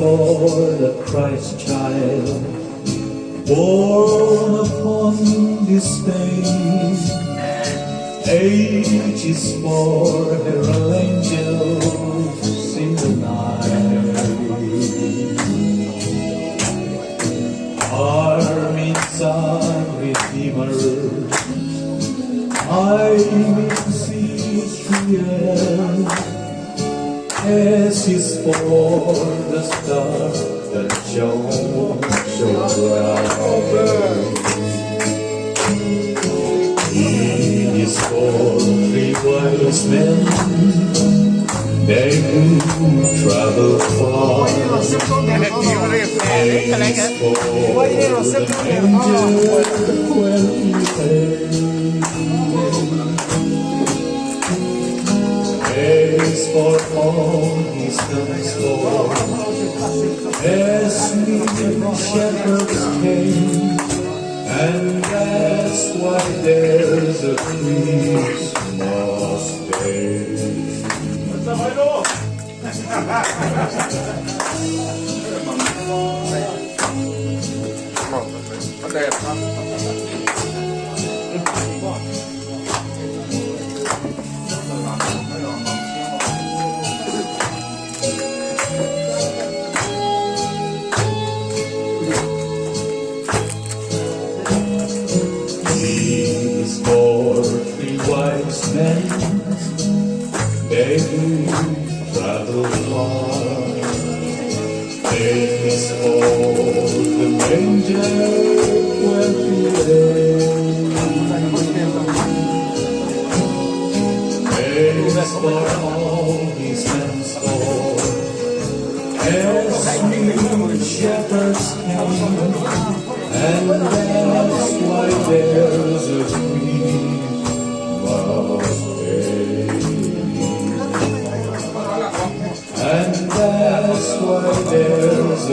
for the Christ child born upon this day. H is for herald angels in the night. R means Son, Redeemer. I means Israel. S is for the star that shone so bright. E is for three wise men, they who travel far. A is for the angel when he plays. A is for all his comes for. S means shepherds came, and that's why there's a Christmas day. These for three wise men, they who travel far. Is for the manger where he lay. Is for all his hands for. As new shepherds came, and that's why there's a Christmas day. And that's why there's a